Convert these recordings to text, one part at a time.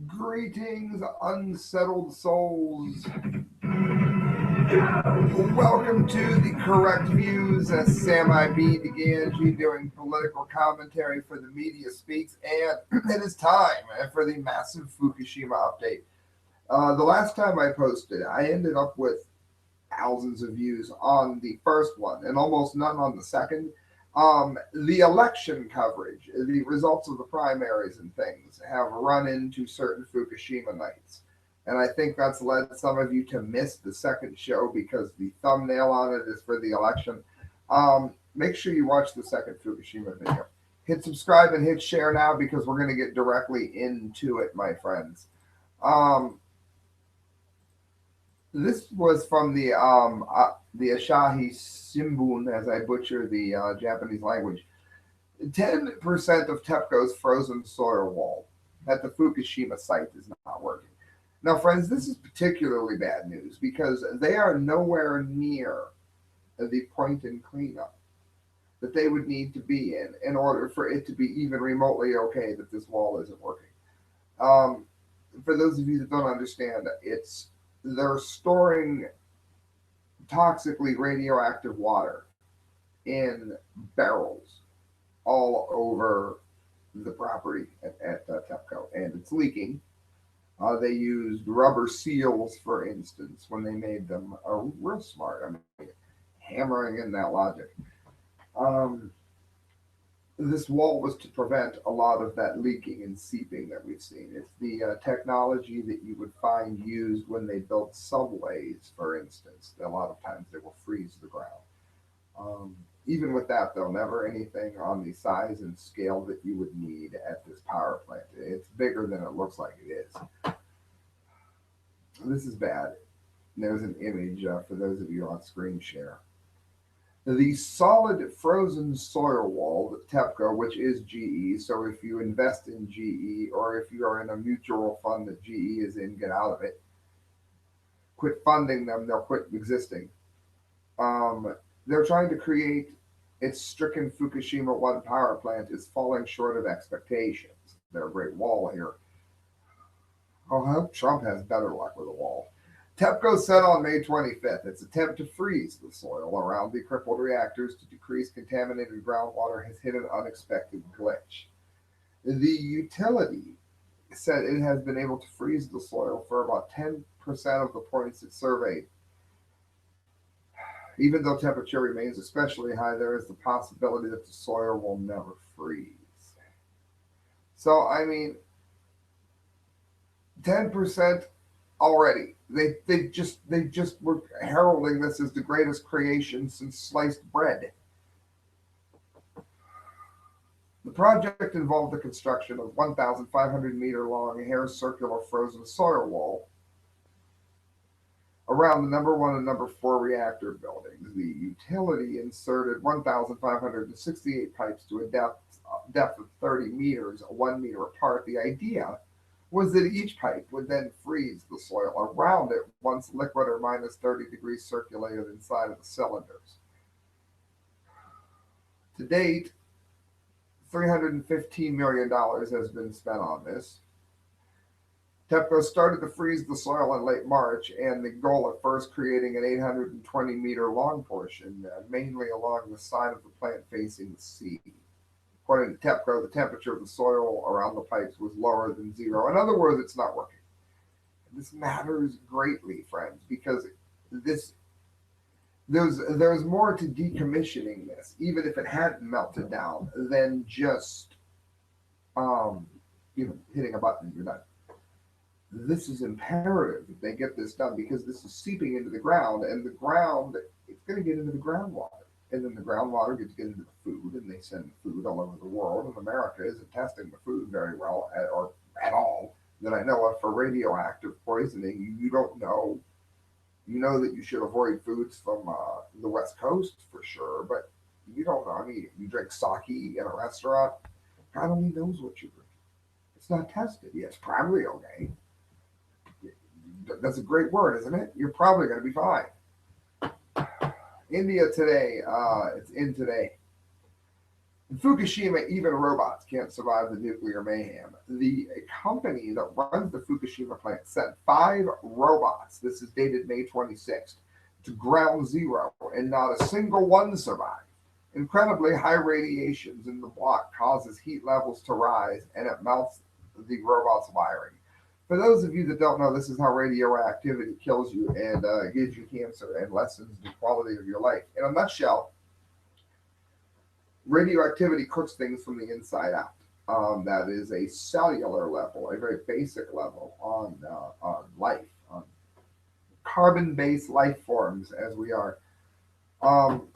Greetings, unsettled souls. Welcome to the Correct Views. Sam IB DeGangi doing political commentary for the Media Speaks, and it is time for the massive Fukushima update. The last time I posted, I ended up with thousands of views on the first one and almost none on the second. The election coverage, the results of the primaries and things have run into certain Fukushima nights. And I think that's led some of you to miss the second show because the thumbnail on it is for the election. Make sure you watch the second Fukushima video. Hit subscribe and hit share now because we're going to get directly into it, my friends. Um, this was from the Asahi Shimbun, as I butcher the Japanese language. 10% of TEPCO's frozen soil wall at the Fukushima site is not working. Now, friends, this is particularly bad news because they are nowhere near the point in cleanup that they would need to be in order for it to be even remotely okay that this wall isn't working. Um, for those of you that don't understand, it's they're storing toxically radioactive water in barrels all over the property at TEPCO, and it's leaking. They used rubber seals, for instance, when they made them. Real smart. I mean, hammering in that logic. Um, this wall was to prevent a lot of that leaking and seeping that we've seen. It's the technology that you would find used when they built subways, for instance. A lot of times they will freeze the ground. Um, Even with that, though, never anything on the size and scale that you would need at this power plant. It's bigger than it looks like it is. This is bad. There's an image for those of you on screen share. The solid frozen soil wall that TEPCO, which is GE, so if you invest in GE or if you are in a mutual fund that GE is in, get out of it. Quit funding them, they'll quit existing. They're trying to create its stricken Fukushima 1 power plant is falling short of expectations. They're a great wall here. Oh, I hope Trump has better luck with a wall. TEPCO said on May 25th its attempt to freeze the soil around the crippled reactors to decrease contaminated groundwater has hit an unexpected glitch. The utility said it has been able to freeze the soil for about 10% of the points it surveyed. Even though temperature remains especially high, there is the possibility that the soil will never freeze. So, I mean, 10% already. They just were heralding this as the greatest creation since sliced bread. The project involved the construction of 1,500-meter long hair circular frozen soil wall around the number one and number four reactor buildings. The utility inserted 1,568 pipes to a depth of 30 meters, 1 meter apart. The idea was that each pipe would then freeze the soil around it once liquid or minus 30 degrees circulated inside of the cylinders. To date, $315 million has been spent on this. TEPCO started to freeze the soil in late March, and the goal at first creating an 820-meter long portion, mainly along the side of the plant facing the sea. According to TEPCO, the temperature of the soil around the pipes was lower than zero. In other words, it's not working. This matters greatly, friends, because this there's more to decommissioning this, even if it hadn't melted down, than just um, hitting a button and you're done. This is imperative that they get this done because this is seeping into the ground, and the ground it's going to get into the groundwater, and then the groundwater gets get into the food, and they send food all over the world. And America isn't testing the food very well or at all that I know of for radioactive poisoning. You don't know. You know that you should avoid foods from the West Coast for sure, but you don't know. I mean, you drink sake in a restaurant. God only knows what you drink. It's not tested. Yeah, it's probably okay. That's a great word, isn't it? You're probably going to be fine. India today, it's in today. In Fukushima, even robots can't survive the nuclear mayhem. The company that runs the Fukushima plant sent 5 robots, this is dated May 26th, to ground zero, and not a single one survived. Incredibly high radiations in the block causes heat levels to rise, and it melts the robot's wiring. For those of you that don't know, this is how radioactivity kills you and gives you cancer and lessens the quality of your life. In a nutshell, radioactivity cooks things from the inside out. That is a cellular level, a very basic level on life, on carbon-based life forms as we are. Um,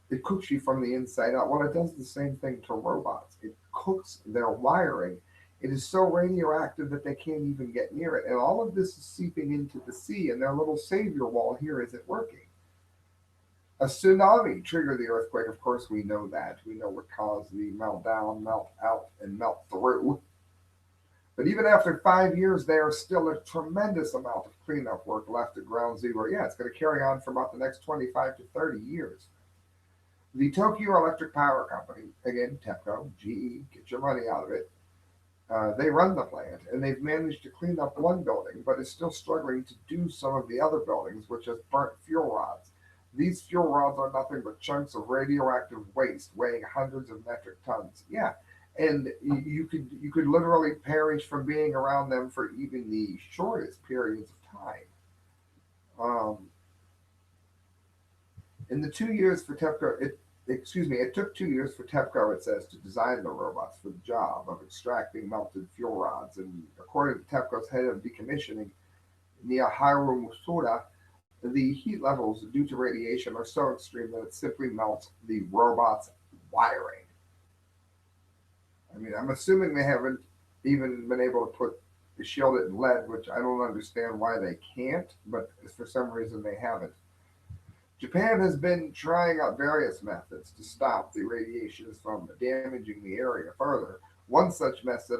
it cooks you from the inside out. Well, it does the same thing to robots. It cooks their wiring. It is so radioactive that they can't even get near it. And all of this is seeping into the sea, and their little savior wall here isn't working. A tsunami triggered the earthquake. Of course, we know that. We know what caused the meltdown, melt out, and melt through. But even after 5 years, there is still a tremendous amount of cleanup work left at ground zero. Yeah, it's going to carry on for about the next 25 to 30 years. The Tokyo Electric Power Company, again, TEPCO, GE, get your money out of it. They run the plant, and they've managed to clean up one building, but is still struggling to do some of the other buildings, which has burnt fuel rods. These fuel rods are nothing but chunks of radioactive waste weighing hundreds of metric tons. Yeah, and you could literally perish from being around them for even the shortest periods of time. Um, in the 2 years for TEPCO, it took 2 years for TEPCO, it says, to design the robots for the job of extracting melted fuel rods. And according to TEPCO's head of decommissioning, Niharu Musuda, the heat levels due to radiation are so extreme that it simply melts the robot's wiring. I mean, I'm assuming they haven't even been able to shield it in lead, which I don't understand why they can't, but for some reason they haven't. Japan has been trying out various methods to stop the radiations from damaging the area further. One such method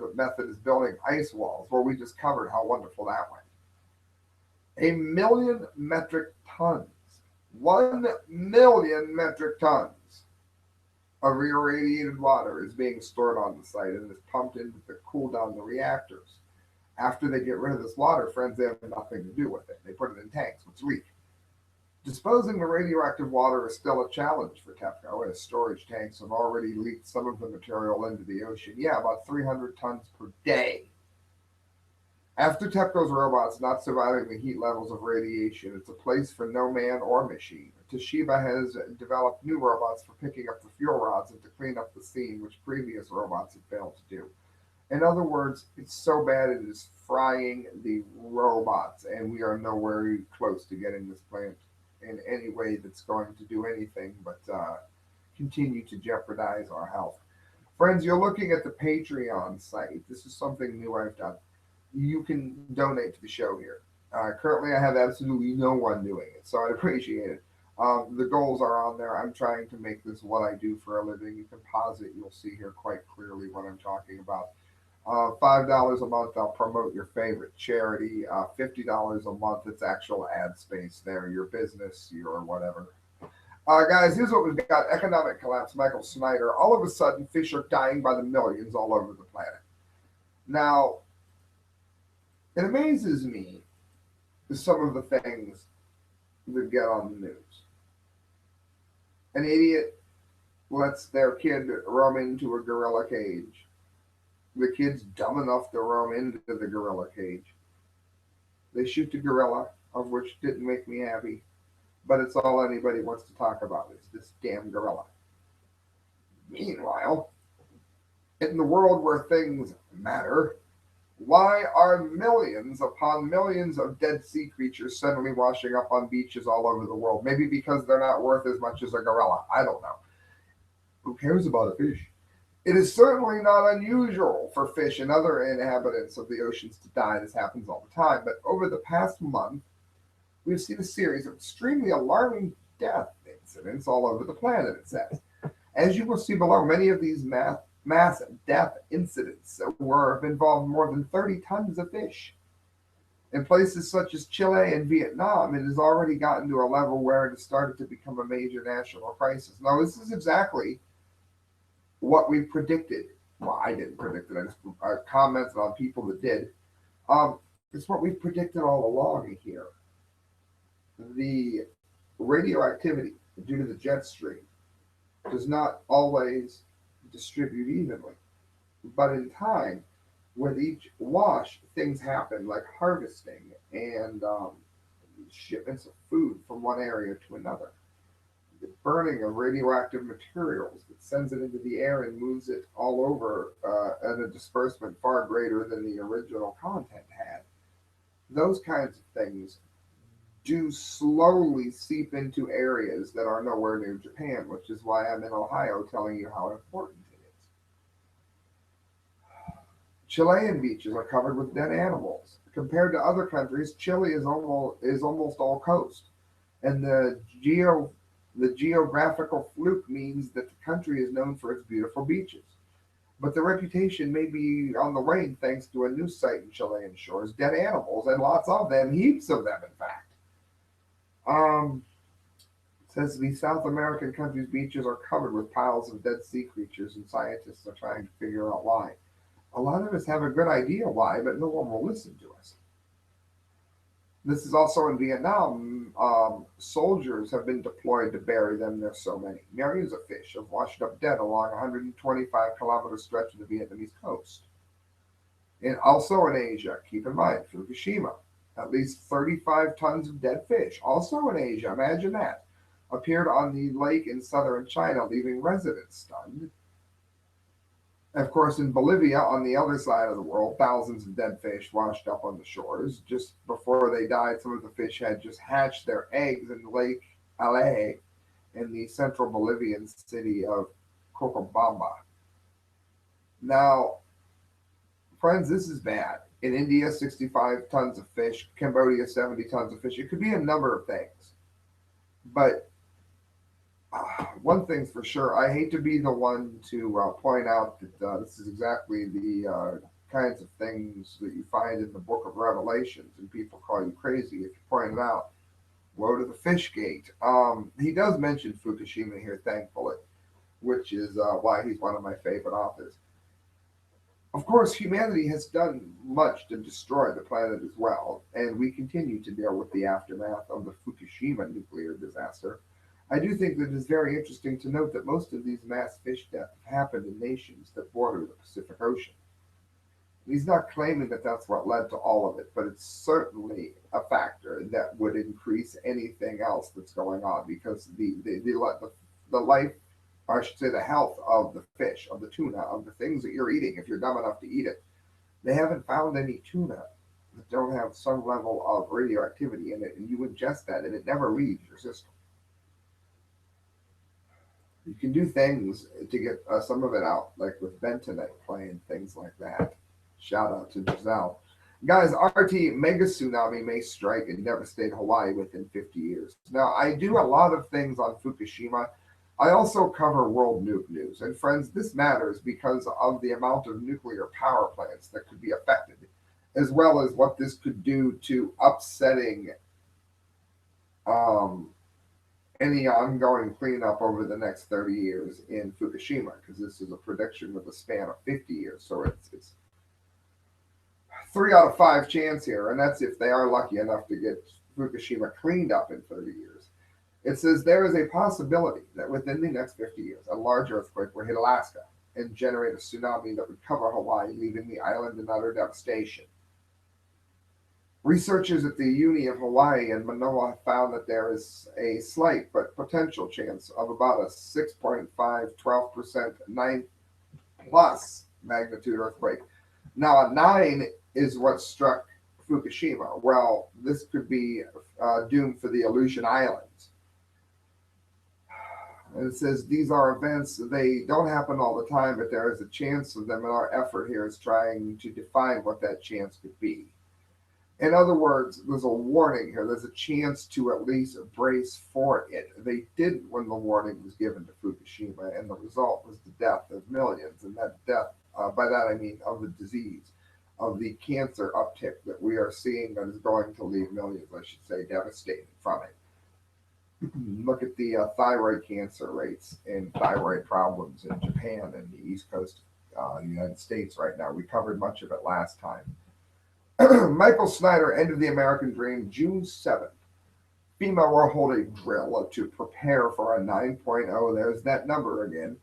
is building ice walls, where we just covered how wonderful that went. 1 million metric tons, 1 million metric tons of irradiated water is being stored on the site and is pumped in to cool down the reactors. After they get rid of this water, friends, they have nothing to do with it. They put it in tanks, which leak. Disposing the radioactive water is still a challenge for TEPCO, as storage tanks have already leaked some of the material into the ocean. Yeah, about 300 tons per day. After TEPCO's robots not surviving the heat levels of radiation, it's a place for no man or machine. Toshiba has developed new robots for picking up the fuel rods and to clean up the scene, which previous robots had failed to do. In other words, it's so bad it is frying the robots, and we are nowhere close to getting this plant in any way that's going to do anything but continue to jeopardize our health. Friends, you're looking at the Patreon site. This is something new I've done. You can donate to the show here. Currently, I have absolutely no one doing it, so I'd appreciate it. The goals are on there. I'm trying to make this what I do for a living. You can pause it. You'll see here quite clearly what I'm talking about. $5 a month, I'll promote your favorite charity. $50 a month, it's actual ad space there, your business, your whatever. Guys, here's what we've got. Economic collapse, Michael Snyder. All of a sudden, fish are dying by the millions all over the planet. Now, it amazes me some of the things that get on the news. An idiot lets their kid roam into a gorilla cage. The kid's dumb enough to roam into the gorilla cage. They shoot the gorilla, of which didn't make me happy, but it's all anybody wants to talk about is this damn gorilla. Meanwhile, in the world where things matter, why are millions upon millions of dead sea creatures suddenly washing up on beaches all over the world? Maybe because they're not worth as much as a gorilla. I don't know. Who cares about a fish? It is certainly not unusual for fish and other inhabitants of the oceans to die. This happens all the time. But over the past month, we've seen a series of extremely alarming death incidents all over the planet, it says. As you will see below, many of these mass death incidents have involved more than 30 tons of fish. In places such as Chile and Vietnam, it has already gotten to a level where it has started to become a major national crisis. Now, this is exactly what we predicted. Well, I didn't predict it. I commented on people that did. It's what we've predicted all along here. The radioactivity due to the jet stream does not always distribute evenly, but in time, with each wash, things happen like harvesting and shipments of food from one area to another. The burning of radioactive materials that sends it into the air and moves it all over at a disbursement far greater than the original content had. Those kinds of things do slowly seep into areas that are nowhere near Japan, which is why I'm in Ohio telling you how important it is. Chilean beaches are covered with dead animals. Compared to other countries, Chile is almost all coast, and the geographical fluke means that the country is known for its beautiful beaches. But the reputation may be on the wane thanks to a new site in Chilean shores, dead animals, and lots of them, heaps of them, in fact. Um, it says the South American country's beaches are covered with piles of dead sea creatures, and scientists are trying to figure out why. A lot of us have a good idea why, but no one will listen to us. This is also in Vietnam. Soldiers have been deployed to bury them. There's so many. Millions of fish have washed up dead along a 125-kilometer stretch of the Vietnamese coast. And also in Asia, keep in mind, Fukushima, at least 35 tons of dead fish, also in Asia, imagine that, appeared on the lake in southern China, leaving residents stunned. Of course, in Bolivia, on the other side of the world, thousands of dead fish washed up on the shores. Just before they died, some of the fish had just hatched their eggs in Lake Ale in the central Bolivian city of Cochabamba. Now, friends, this is bad. In India, 65 tons of fish. Cambodia, 70 tons of fish. It could be a number of things. But one thing's for sure, I hate to be the one to point out that this is exactly the kinds of things that you find in the book of Revelations, and people call you crazy if you point it out. Woe to the fish gate. He does mention Fukushima here, thankfully, which is why he's one of my favorite authors. Of course, humanity has done much to destroy the planet as well, and we continue to deal with the aftermath of the Fukushima nuclear disaster. I do think that it is very interesting to note that most of these mass fish deaths have happened in nations that border the Pacific Ocean. He's not claiming that that's what led to all of it, but it's certainly a factor that would increase anything else that's going on because the life, or I should say, the health of the fish, of the tuna, of the things that you're eating, if you're dumb enough to eat it, they haven't found any tuna that don't have some level of radioactivity in it, and you ingest that, and it never leaves your system. You can do things to get some of it out, like with bentonite play and things like that. Shout out to Giselle. Guys, RT mega tsunami may strike and devastate Hawaii within 50 years. Now, I do a lot of things on Fukushima. I also cover world nuke news. And friends, this matters because of the amount of nuclear power plants that could be affected, as well as what this could do to upsetting um, any ongoing cleanup over the next 30 years in Fukushima, because this is a prediction with a span of 50 years. So it's 3 out of 5 chance here, and that's if they are lucky enough to get Fukushima cleaned up in 30 years. It says there is a possibility that within the next 50 years, a large earthquake will hit Alaska and generate a tsunami that would cover Hawaii, leaving the island in utter devastation. Researchers at the Uni of Hawaii and Manoa have found that there is a slight but potential chance of about a 6.5, 12% 9 plus magnitude earthquake. Now, a 9 is what struck Fukushima. Well, this could be doomed for the Aleutian Islands. And it says these are events, they don't happen all the time, but there is a chance of them, and our effort here is trying to define what that chance could be. In other words, there's a warning here. There's a chance to at least brace for it. They didn't when the warning was given to Fukushima, and the result was the death of millions. And that death, by that I mean of the disease, of the cancer uptick that we are seeing that is going to leave millions, I should say, devastated from it. Look at the thyroid cancer rates and thyroid problems in Japan and the East Coast of the United States right now. We covered much of it last time. Michael Snyder, End of the American Dream, June 7th. FEMA will hold a drill to prepare for a 9.0. There's that number again.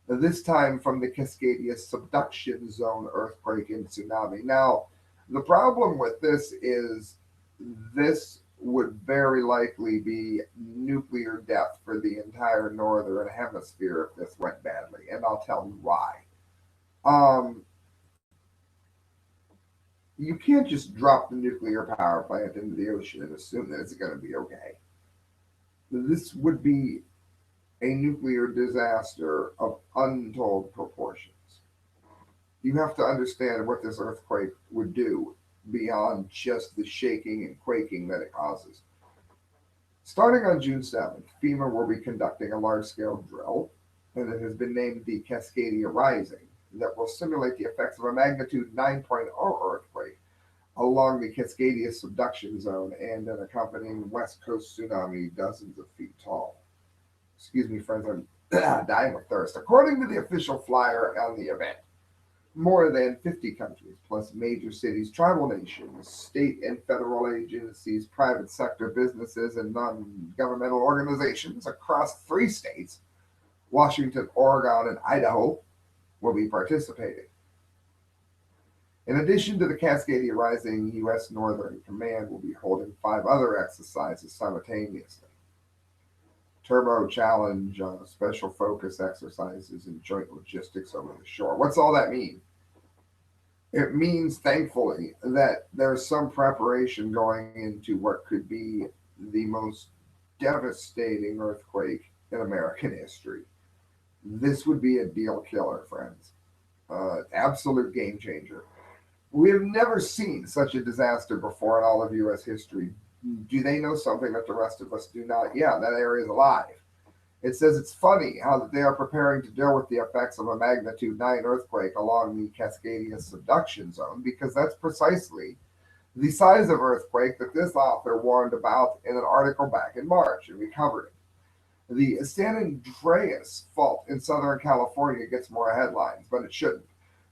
This time from the Cascadia Subduction Zone earthquake and tsunami. Now, the problem with this is this would very likely be nuclear death for the entire northern hemisphere if this went badly, and I'll tell you why. Um, you can't just drop the nuclear power plant into the ocean and assume that it's going to be okay. This would be a nuclear disaster of untold proportions. You have to understand what this earthquake would do beyond just the shaking and quaking that it causes. Starting on June 7th, FEMA will be conducting a large scale drill, and it has been named the Cascadia Rising, that will simulate the effects of a magnitude 9.0 earthquake along the Cascadia Subduction Zone and an accompanying West Coast tsunami dozens of feet tall. Excuse me, friends, I'm dying of thirst. According to the official flyer on the event, more than 50 countries, plus major cities, tribal nations, state and federal agencies, private sector businesses, and non governmental organizations across 3 states, Washington, Oregon, and Idaho, will be participating. In addition to the Cascadia Rising, U.S. Northern Command will be holding 5 other exercises simultaneously. Turbo Challenge, special focus exercises, and joint logistics over the shore. What's all that mean? It means, thankfully, that there's some preparation going into what could be the most devastating earthquake in American history. This would be a deal killer, friends. Absolute game changer. We have never seen such a disaster before in all of U.S. history. Do they know something that the rest of us do not? Yeah, that area is alive. It says it's funny how that they are preparing to deal with the effects of a magnitude 9 earthquake along the Cascadia Subduction Zone because that's precisely the size of earthquake that this author warned about in an article back in March, and we covered it. The San Andreas fault in Southern California gets more headlines, but it shouldn't.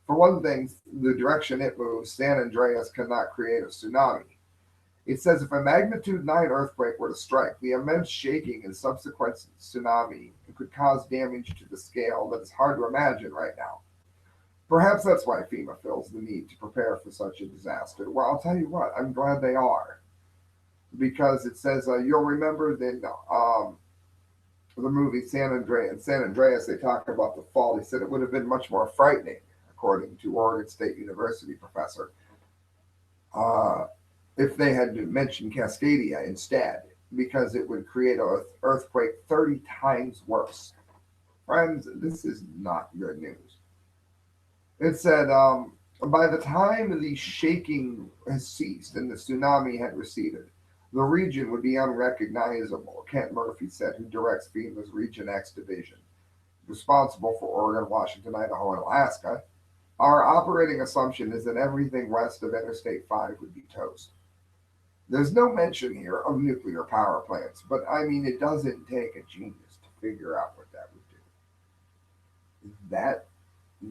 For one thing, the direction it moves, San Andreas cannot create a tsunami. It says if a magnitude 9 earthquake were to strike, the immense shaking and subsequent tsunami could cause damage to the scale that is hard to imagine right now. Perhaps that's why FEMA feels the need to prepare for such a disaster. Well, I'll tell you what, I'm glad they are. Because it says, you'll remember the movie San Andreas. In San Andreas, they talk about the fall. They said it would have been much more frightening, according to Oregon State University professor, if they had mentioned Cascadia instead, because it would create an earthquake 30 times worse. Friends, this is not good news. It said, by the time the shaking has ceased and the tsunami had receded, the region would be unrecognizable, Kent Murphy said, who directs FEMA's Region X division, responsible for Oregon, Washington, Idaho, and Alaska. Our operating assumption is that everything west of Interstate 5 would be toast. There's no mention here of nuclear power plants, but I mean, it doesn't take a genius to figure out what that would do.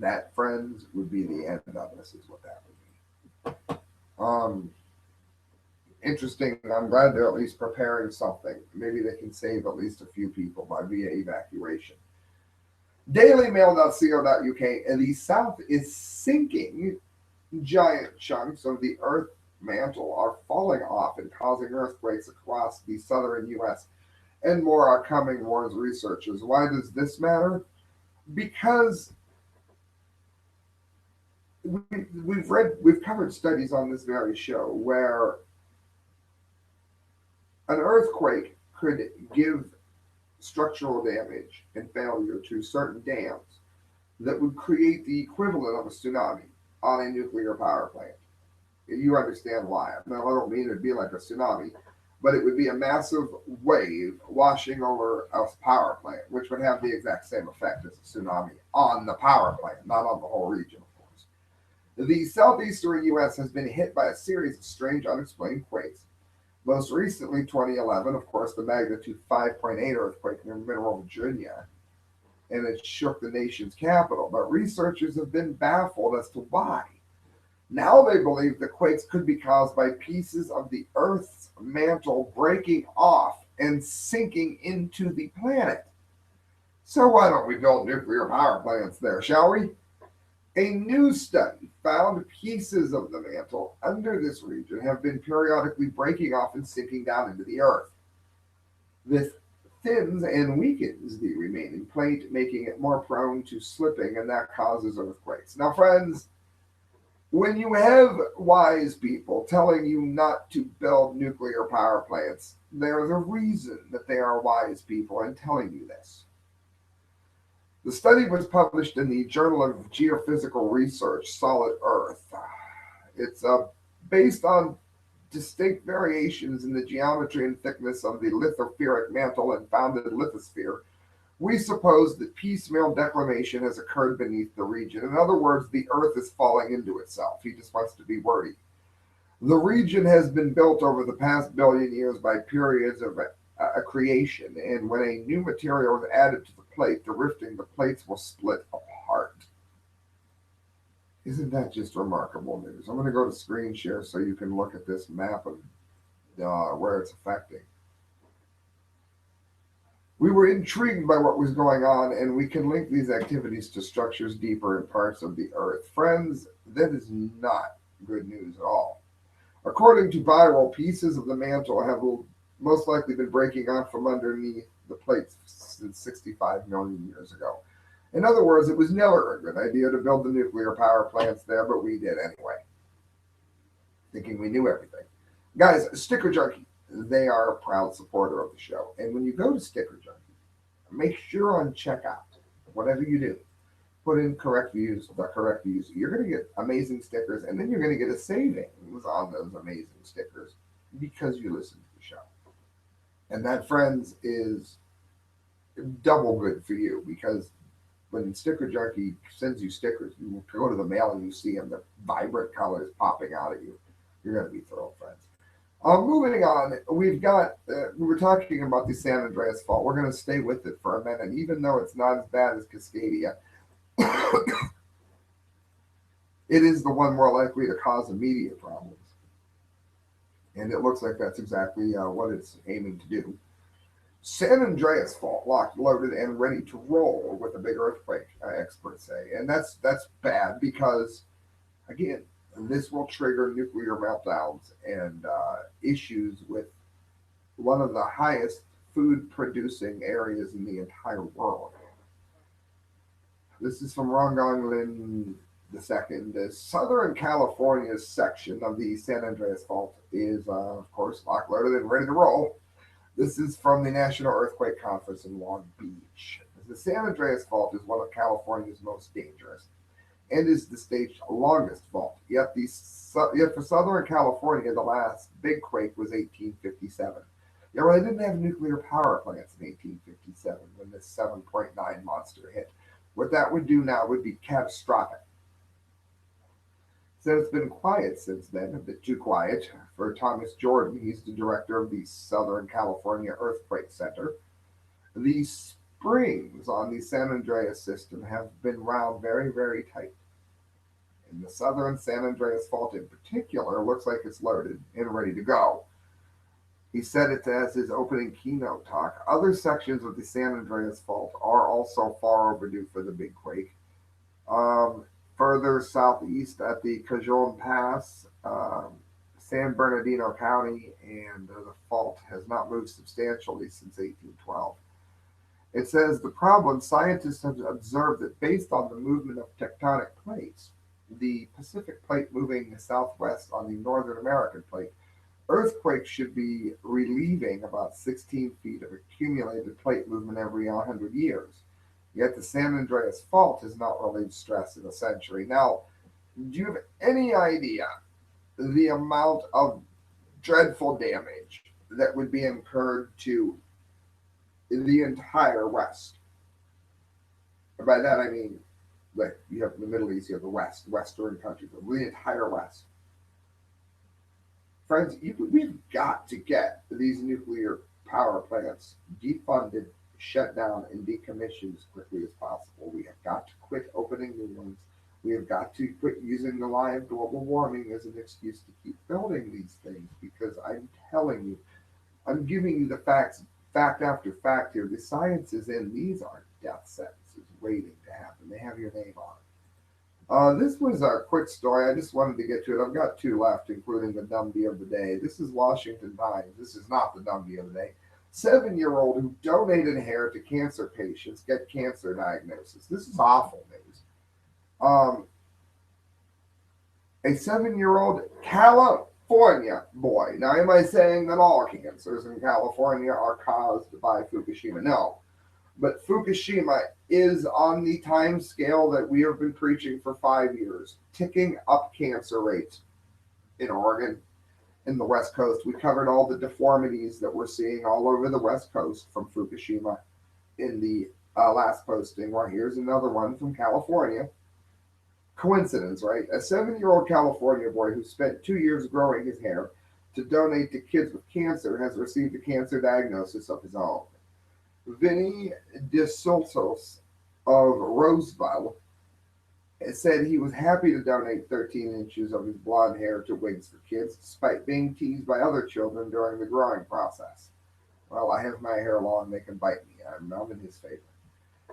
That, friends, would be the end of this, is what that would be. Interesting. I'm glad they're at least preparing something. Maybe they can save at least a few people by via evacuation. DailyMail.co.uk, and the South is sinking. Giant chunks of the Earth mantle are falling off and causing earthquakes across the southern U.S. and more are coming, warns researchers. Why does this matter? Because we've covered studies on this very show where an earthquake could give structural damage and failure to certain dams that would create the equivalent of a tsunami on a nuclear power plant. You understand why. Now, I don't mean it'd be like a tsunami, but it would be a massive wave washing over a power plant, which would have the exact same effect as a tsunami on the power plant, not on the whole region, of course. The southeastern U.S. has been hit by a series of strange, unexplained quakes Most recently, 2011, of course, the magnitude 5.8 earthquake near Mineral, Virginia, and it shook the nation's capital. But researchers have been baffled as to why. Now they believe the quakes could be caused by pieces of the Earth's mantle breaking off and sinking into the planet. So why don't we build nuclear power plants there, shall we? A new study found pieces of the mantle under this region have been periodically breaking off and sinking down into the Earth. This thins and weakens the remaining plate, making it more prone to slipping, and that causes earthquakes. Now, friends, when you have wise people telling you not to build nuclear power plants, there's a reason that they are wise people and telling you this. The study was published in the Journal of Geophysical Research, Solid Earth. It's based on distinct variations in the geometry and thickness of the lithospheric mantle and founded lithosphere. We suppose that piecemeal declimation has occurred beneath the region. In other words, the Earth is falling into itself. He just wants to be wordy. The region has been built over the past billion years by periods of creation, and when a new material is added to the plate, the plates will split apart. Isn't that just remarkable news? I'm going to go to screen share so you can look at this map of where it's affecting. We were intrigued by what was going on, and we can link these activities to structures deeper in parts of the Earth. Friends, that is not good news at all. According to Viral, pieces of the mantle have most likely been breaking off from underneath the plates since 65 million years ago. In other words, it was never a good idea to build the nuclear power plants there, but we did anyway, thinking we knew everything. Guys, Sticker Junkie, they are a proud supporter of the show. And when you go to Sticker Junkie, make sure on checkout, whatever you do, put in correct views, the correct views. You're going to get amazing stickers, and then you're going to get a savings on those amazing stickers because you listen to the show. And that, friends, is double good for you because when Sticker Junkie sends you stickers, you go to the mail and you see them, the vibrant colors popping out at you. You're going to be thrilled, friends. Moving on, we were talking about the San Andreas fault. We're going to stay with it for a minute, even though it's not as bad as Cascadia. It is the one more likely to cause immediate problems. And it looks like that's exactly what it's aiming to do. San Andreas fault, locked, loaded, and ready to roll with a big earthquake, experts say. And that's bad because, again, this will trigger nuclear meltdowns and issues with one of the highest food producing areas in the entire world. This is from Rongong Lin II. The Southern California section of the San Andreas Fault is, of course, locked, loaded, and ready to roll. This is from the National Earthquake Conference in Long Beach. The San Andreas Fault is one of California's most dangerous and is the state's longest fault. Yet for Southern California, the last big quake was 1857. Yeah, well, they didn't have nuclear power plants in 1857 when this 7.9 monster hit. What that would do now would be catastrophic. So it's been quiet since then, a bit too quiet for Thomas Jordan. He's the director of the Southern California Earthquake Center. The springs on the San Andreas system have been wound very, very tight. And the Southern San Andreas Fault in particular looks like it's loaded and ready to go. He said it as his opening keynote talk. Other sections of the San Andreas Fault are also far overdue for the big quake. Further southeast at the Cajon Pass, San Bernardino County, and the fault has not moved substantially since 1812. It says the problem scientists have observed that based on the movement of tectonic plates, the Pacific plate moving southwest on the Northern American plate, earthquakes should be relieving about 16 feet of accumulated plate movement every 100 years. Yet the San Andreas Fault has not relieved stress in a century. Now, do you have any idea the amount of dreadful damage that would be incurred to the entire West? By that I mean, like, you have the Middle East, you have the West, Western countries, the entire West. Friends, we've got to get these nuclear power plants defunded, shut down, and decommissioned as quickly as possible. We have got to quit opening new ones. We have got to quit using the lie of global warming as an excuse to keep building these things because I'm telling you, I'm giving you the facts, fact after fact here. The science is in. These are death sentences waiting to happen. They have your name on it. This was a quick story. I just wanted to get to it. I've got two left, including the dumbdee of the day. This is Washington Times. This is not the dumbdee of the day. 7-year-old who donated hair to cancer patients get cancer diagnosis. This is awful news. Um, a 7-year-old California boy. Now, am I saying that all cancers in California are caused by Fukushima? No. But Fukushima is on the time scale that we have been preaching for 5 years, ticking up cancer rates in Oregon, in the West Coast. We covered all the deformities that we're seeing all over the West Coast from Fukushima in the last posting. Well, here's another one from California. Coincidence, right? A 7-year-old California boy who spent 2 years growing his hair to donate to kids with cancer has received a cancer diagnosis of his own. Vinny DeSotos of Roseville said he was happy to donate 13 inches of his blonde hair to wigs for kids, despite being teased by other children during the growing process. Well, I have my hair long, they can bite me. I'm in his favor.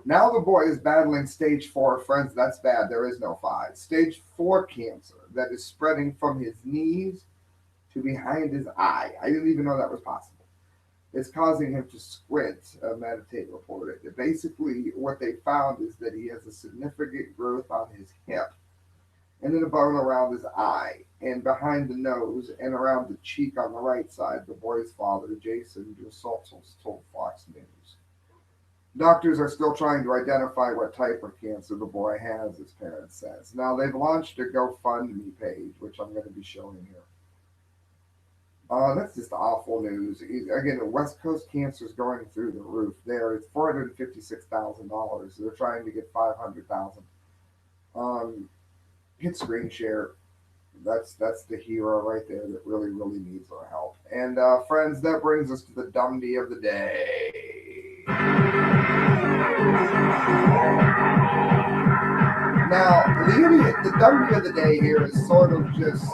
Now the boy is battling stage 4. Friends, that's bad. There is no 5. Stage 4 cancer that is spreading from his knees to behind his eye. I didn't even know that was possible. It's causing him to squint, Meditate reported. Basically, what they found is that he has a significant growth on his hip, and then a bone around his eye, and behind the nose, and around the cheek on the right side, the boy's father, Jason DeSotos, told Fox News. Doctors are still trying to identify what type of cancer the boy has, his parents says. Now, they've launched a GoFundMe page, which I'm going to be showing here. That's just awful news. Again, the West Coast cancer is going through the roof. There, it's $456,000. They're trying to get 500,000. Hit screen share. That's the hero right there that really needs our help. And friends, that brings us to the dumbdee of the day. Now, the dumbdee of the day here is sort of just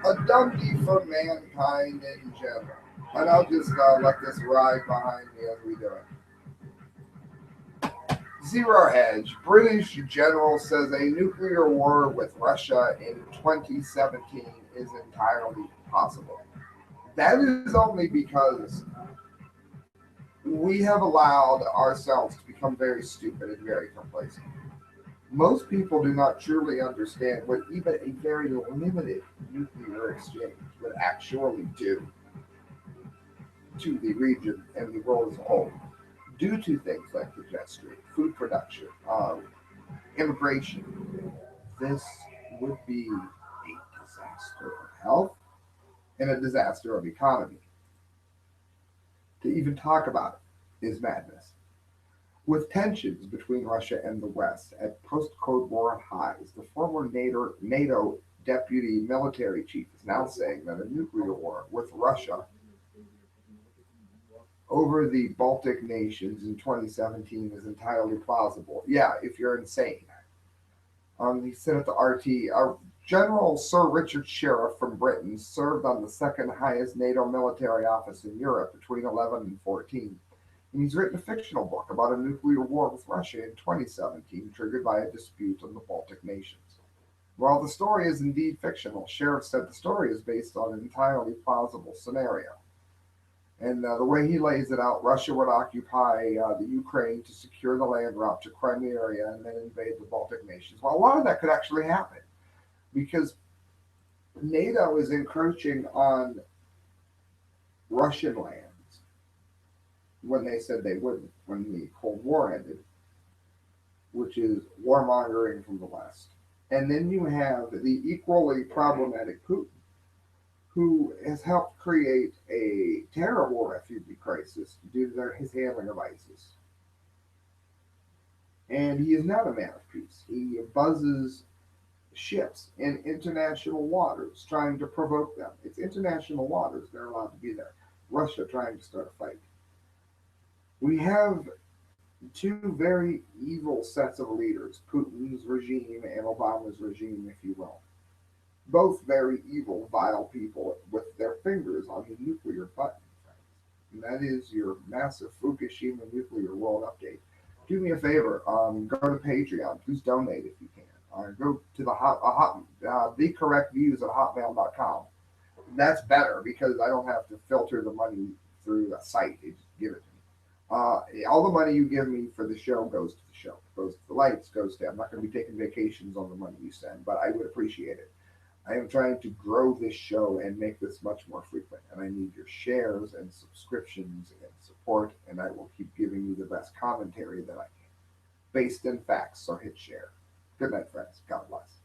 a dumbdee for mankind in general. And I'll just let this ride behind me as we do it. Zero hedge. British general says a nuclear war with Russia in 2017 is entirely possible. That is only because we have allowed ourselves to become very stupid and very complacent. Most people do not truly understand what even a very limited nuclear exchange would actually do to the region and the world as a whole, due to things like industry, food production, immigration. This would be a disaster of health and a disaster of economy. To even talk about it is madness. With tensions between Russia and the West at post-Cold War highs, the former NATO deputy military chief is now saying that a nuclear war with Russia over the Baltic nations in 2017 is entirely plausible. Yeah, if you're insane. He said at the RT, General Sir Richard Sheriff from Britain served on the second highest NATO military office in Europe between 11 and 14. And he's written a fictional book about a nuclear war with Russia in 2017, triggered by a dispute on the Baltic nations. While the story is indeed fictional, Sheriff said the story is based on an entirely plausible scenario. And the way he lays it out, Russia would occupy the Ukraine to secure the land route to Crimea area and then invade the Baltic nations. Well, a lot of that could actually happen because NATO is encroaching on Russian lands when they said they wouldn't, when the Cold War ended, which is warmongering from the West. And then you have the equally problematic Putin, who has helped create a terrible refugee crisis due to his handling of ISIS. And he is not a man of peace. He buzzes ships in international waters trying to provoke them. It's international waters, they're allowed to be there. Russia trying to start a fight. We have two very evil sets of leaders, Putin's regime and Obama's regime, if you will. Both very evil, vile people with their fingers on the nuclear button, friends. And that is your massive Fukushima nuclear world update. Do me a favor, go to Patreon. Please donate if you can. Go to the correct views at hotmail.com. That's better because I don't have to filter the money through a site. They just give it to me. All the money you give me for the show goes to the show. Goes to the lights. Goes to. I'm not going to be taking vacations on the money you send, but I would appreciate it. I am trying to grow this show and make this much more frequent, and I need your shares and subscriptions and support, and I will keep giving you the best commentary that I can, based in facts. So hit share. Good night, friends. God bless.